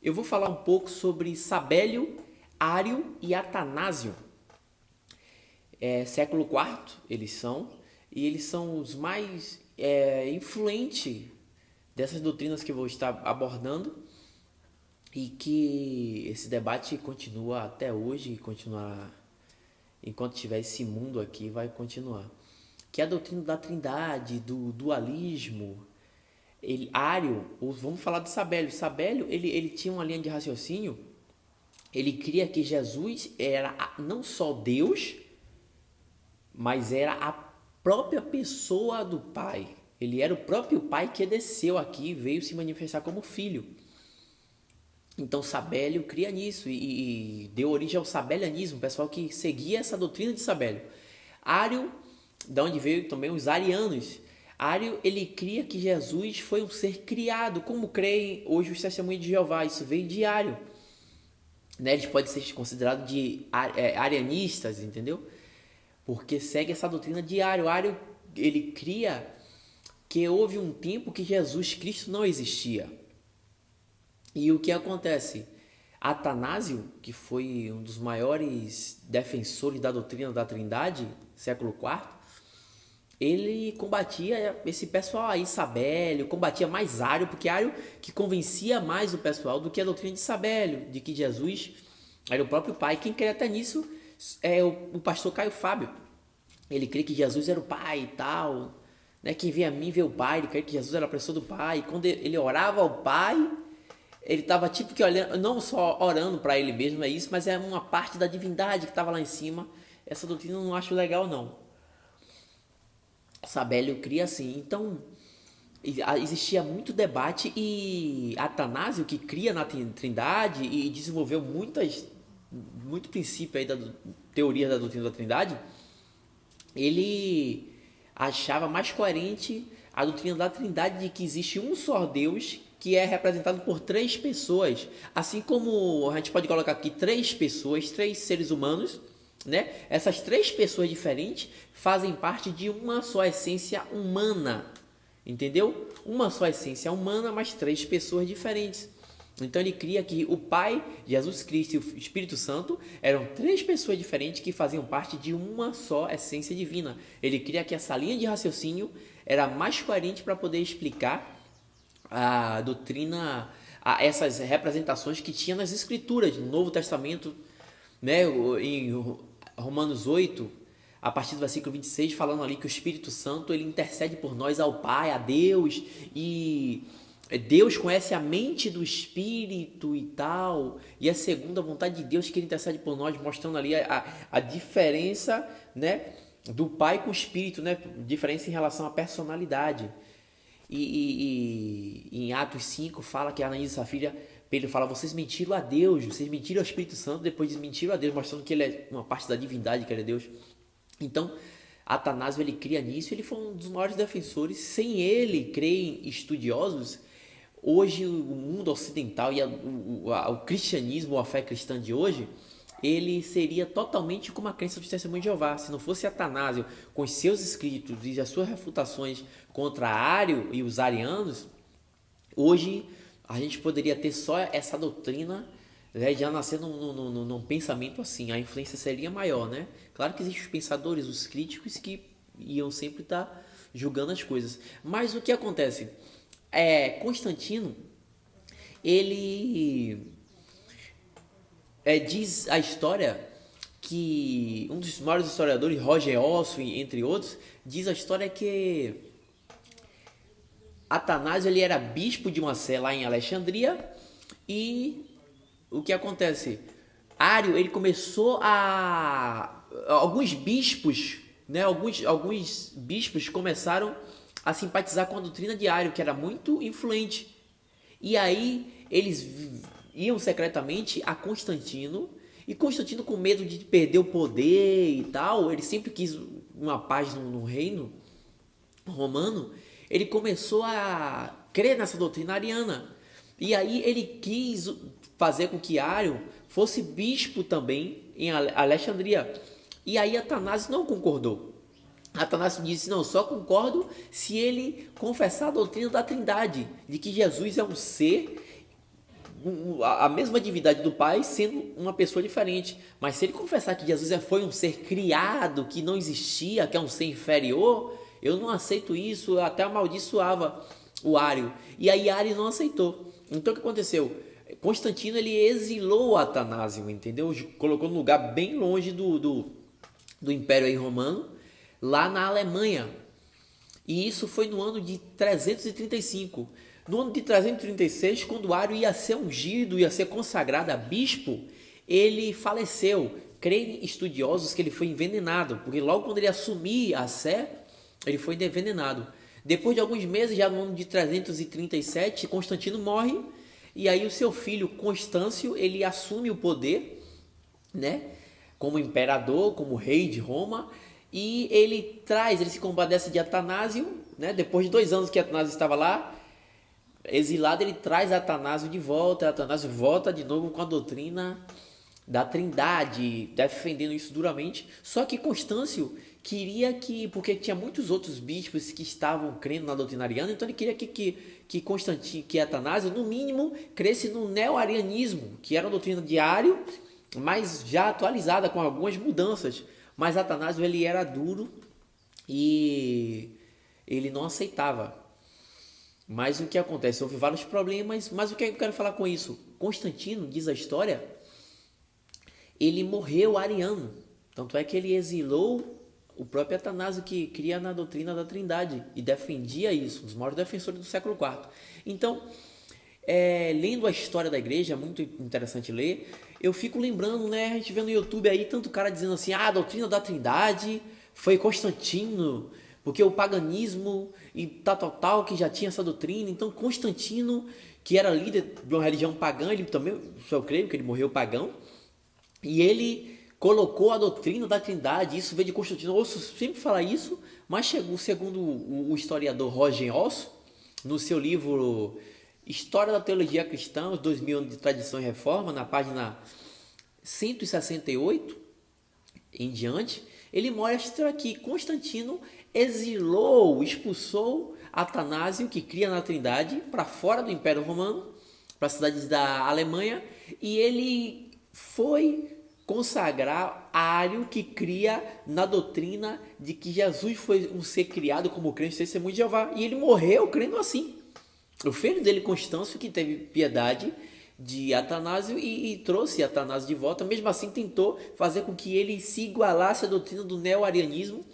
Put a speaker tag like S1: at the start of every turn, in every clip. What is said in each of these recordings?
S1: eu vou falar um pouco sobre Sabélio, Ário e Atanásio. Século IV eles são, e eles são os mais influentes dessas doutrinas que eu vou estar abordando, e que esse debate continua até hoje e continuará enquanto tiver esse mundo aqui, vai continuar. Que é a doutrina da trindade, do dualismo. Ário, vamos falar de Sabélio. Sabélio, ele tinha uma linha de raciocínio. Ele cria que Jesus era não só Deus, mas era a própria pessoa do Pai. Ele era o próprio Pai que desceu aqui e veio se manifestar como filho. Então Sabélio cria nisso e deu origem ao sabelianismo, o pessoal que seguia essa doutrina de Sabélio. Ário, da onde veio também os arianos. Ário, ele cria que Jesus foi um ser criado, como creem hoje os testemunhos de Jeová. Isso veio de Ário. Né? Eles podem ser considerados de arianistas, entendeu? Porque segue essa doutrina de Ário. Ário, ele cria que houve um tempo que Jesus Cristo não existia. E o que acontece? Atanásio, que foi um dos maiores defensores da doutrina da Trindade, século IV, ele combatia esse pessoal aí, Sabélio, combatia mais Ário, porque Ário que convencia mais o pessoal do que a doutrina de Sabélio, de que Jesus era o próprio Pai. Quem crê até nisso é o pastor Caio Fábio. Ele crê que Jesus era o Pai e tal, né? Quem vê a mim vê o Pai. Ele crê que Jesus era a pessoa do Pai. E quando ele orava ao Pai, ele estava tipo que olhando, não só orando para ele mesmo, é isso, mas é uma parte da divindade que estava lá em cima. Essa doutrina eu não acho legal, não. Sabélio cria assim. Então, existia muito debate e Atanásio, que cria na Trindade e desenvolveu muito princípio aí da teoria da doutrina da Trindade, ele achava mais coerente a doutrina da Trindade de que existe um só Deus que é representado por três pessoas, assim como a gente pode colocar aqui três pessoas, três seres humanos, né? Essas três pessoas diferentes fazem parte de uma só essência humana, entendeu? Uma só essência humana, mas três pessoas diferentes. Então ele cria que o Pai, Jesus Cristo e o Espírito Santo eram três pessoas diferentes que faziam parte de uma só essência divina. Ele cria que essa linha de raciocínio era mais coerente para poder explicar a doutrina, essas representações que tinha nas Escrituras, no Novo Testamento, né? Em Romanos 8, a partir do versículo 26, falando ali que o Espírito Santo ele intercede por nós ao Pai, a Deus, e Deus conhece a mente do Espírito e tal, e é segundo a vontade de Deus que ele intercede por nós, mostrando ali a diferença, né, do Pai com o Espírito, né, diferença em relação à personalidade. E em Atos 5 fala que Ananias e Safira, Pedro fala, vocês mentiram a Deus, vocês mentiram ao Espírito Santo, depois desmentiram a Deus, mostrando que ele é uma parte da divindade, que ele é Deus. Então, Atanásio ele cria nisso, ele foi um dos maiores defensores. Sem ele, creem estudiosos, hoje o mundo ocidental e o cristianismo, a fé cristã de hoje, ele seria totalmente como a crença dos testemunhos de Jeová. Se não fosse Atanásio com os seus escritos e as suas refutações contra Ário e os arianos, hoje a gente poderia ter só essa doutrina, né, já nascer num pensamento assim, a influência seria maior, né? Claro que existem os pensadores, os críticos que iam sempre estar julgando as coisas. Mas o que acontece? Constantino, ele diz a história que um dos maiores historiadores, Roger Oswin, entre outros, diz a história que Atanásio ele era bispo de uma sé lá em Alexandria e o que acontece? Ário ele começou alguns bispos, né? Alguns bispos começaram a simpatizar com a doutrina de Ário, que era muito influente. E aí eles iam secretamente a Constantino, e Constantino, com medo de perder o poder e tal, ele sempre quis uma paz no reino romano, ele começou a crer nessa doutrina ariana. E aí ele quis fazer com que Ário fosse bispo também em Alexandria. E aí Atanásio não concordou. Atanásio disse, não, só concordo se ele confessar a doutrina da Trindade, de que Jesus é um ser a mesma divindade do Pai sendo uma pessoa diferente. Mas se ele confessar que Jesus foi um ser criado, que não existia, que é um ser inferior, eu não aceito isso, eu até amaldiçoava o Ário. E aí Ário não aceitou. Então o que aconteceu? Constantino ele exilou Atanásio, entendeu? Colocou num lugar bem longe do Império aí Romano, lá na Alemanha. E isso foi no ano de 335. No ano de 336, quando Ário ia ser ungido, ia ser consagrado a bispo, ele faleceu. Creem estudiosos que ele foi envenenado, porque logo quando ele assumir a sé, ele foi envenenado. Depois de alguns meses, já no ano de 337, Constantino morre, e aí o seu filho Constâncio, ele assume o poder, né, como imperador, como rei de Roma, e ele se compadece de Atanásio, né, depois de 2 anos que Atanásio estava lá, exilado, ele traz Atanásio de volta. Atanásio volta de novo com a doutrina da Trindade, defendendo isso duramente. Só que Constâncio queria porque tinha muitos outros bispos que estavam crendo na doutrina ariana, então ele queria que Atanásio, no mínimo, cresce no neo-arianismo, que era a doutrina de Ário, mas já atualizada com algumas mudanças. Mas Atanásio ele era duro e ele não aceitava. Mas o que acontece? Houve vários problemas, mas o que eu quero falar com isso? Constantino, diz a história, ele morreu ariano. Tanto é que ele exilou o próprio Atanásio, que cria na doutrina da Trindade e defendia isso, um dos maiores defensores do século IV. Então, lendo a história da igreja, é muito interessante ler, eu fico lembrando, né, a gente vê no YouTube aí tanto cara dizendo assim, a doutrina da Trindade foi Constantino, porque o paganismo e tal, que já tinha essa doutrina. Então Constantino, que era líder de uma religião pagã, ele também, eu creio que ele morreu pagão, e ele colocou a doutrina da Trindade. Isso veio de Constantino. Eu ouço sempre falar isso, mas chegou, segundo o historiador Roger Osso, no seu livro História da Teologia Cristã, os 2000 anos de tradição e reforma, na página 168 em diante, ele mostra que Constantino expulsou Atanásio, que cria na Trindade, para fora do Império Romano, para as cidades da Alemanha, e ele foi consagrar Ário, que cria na doutrina de que Jesus foi um ser criado como crente de testemunho de Jeová, e ele morreu crendo assim. O filho dele, Constâncio, que teve piedade de Atanásio e trouxe Atanásio de volta, mesmo assim tentou fazer com que ele se igualasse à doutrina do neo-arianismo,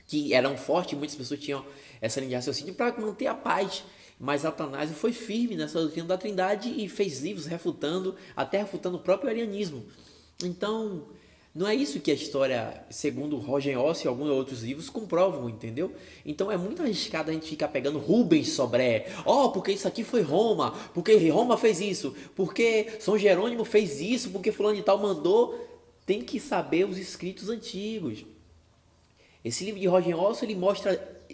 S1: que eram fortes, muitas pessoas tinham essa linha de raciocínio para manter a paz. Mas Atanásio foi firme nessa doutrina da Trindade e fez livros até refutando o próprio arianismo. Então, não é isso que a história, segundo Roger Osso e alguns outros livros, comprovam, entendeu? Então é muito arriscado a gente ficar pegando Rubens Sobré. Porque isso aqui foi Roma, porque Roma fez isso, porque São Jerônimo fez isso, porque fulano de tal mandou. Tem que saber os escritos antigos. Esse livro de Roger Osso, ele mostra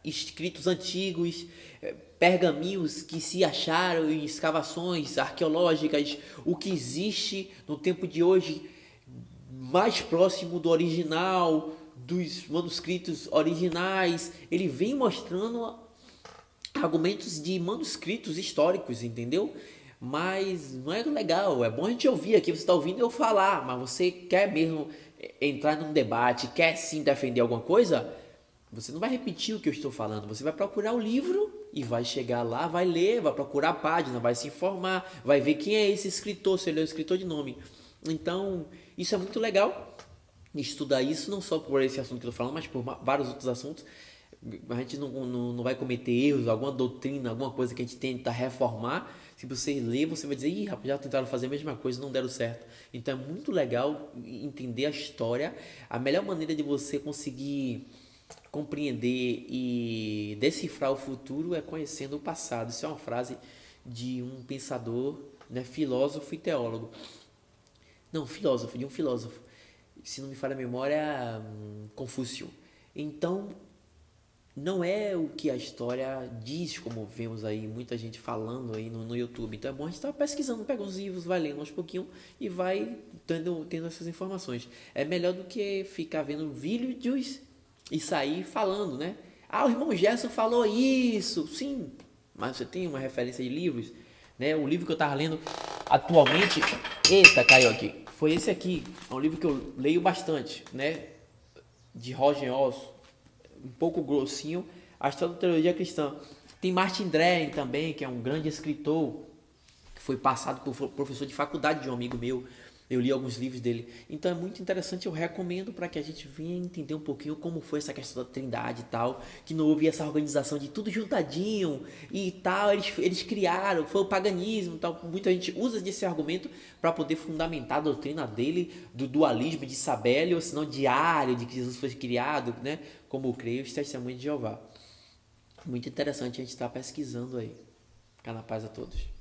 S1: escritos antigos, pergaminhos que se acharam em escavações arqueológicas, o que existe no tempo de hoje mais próximo do original, dos manuscritos originais. Ele vem mostrando argumentos de manuscritos históricos, entendeu? Mas não é legal, é bom a gente ouvir aqui, você está ouvindo eu falar, mas você quer mesmo entrar num debate, quer sim defender alguma coisa, você não vai repetir o que eu estou falando, você vai procurar o livro e vai chegar lá, vai ler, vai procurar a página, vai se informar, vai ver quem é esse escritor, se ele é um escritor de nome. Então, isso é muito legal, estudar isso, não só por esse assunto que eu estou falando, mas por vários outros assuntos. A gente não vai cometer erros, alguma doutrina, alguma coisa que a gente tenta reformar. Se você ler, você vai dizer, ih, rapaz, já tentaram fazer a mesma coisa e não deram certo. Então é muito legal entender a história. A melhor maneira de você conseguir compreender e decifrar o futuro é conhecendo o passado. Isso é uma frase de um pensador, né, filósofo e teólogo. Não, de um filósofo. Se não me falha a memória, Confúcio. Então, não é o que a história diz, como vemos aí muita gente falando aí no YouTube. Então é bom a gente estar pesquisando, pega os livros, vai lendo aos pouquinho e vai tendo essas informações. É melhor do que ficar vendo vídeos e sair falando, né? O irmão Gerson falou isso. Sim, mas você tem uma referência de livros? né? O livro que eu estava lendo atualmente, eita, caiu aqui, foi esse aqui. É um livro que eu leio bastante, né? De Roger Osson, um pouco grossinho, a história da teologia cristã. Tem Martin Dreyer também, que é um grande escritor, que foi passado por professor de faculdade de um amigo meu. Eu li alguns livros dele. Então é muito interessante, eu recomendo para que a gente venha entender um pouquinho como foi essa questão da Trindade e tal, que não houve essa organização de tudo juntadinho e tal, eles criaram, foi o paganismo e tal. Muita gente usa desse argumento para poder fundamentar a doutrina dele, do dualismo de Sabelli, ou se não de Ário, de que Jesus foi criado, né? Como creio os testemunhos de Jeová. Muito interessante a gente estar pesquisando aí. Fica na paz a todos.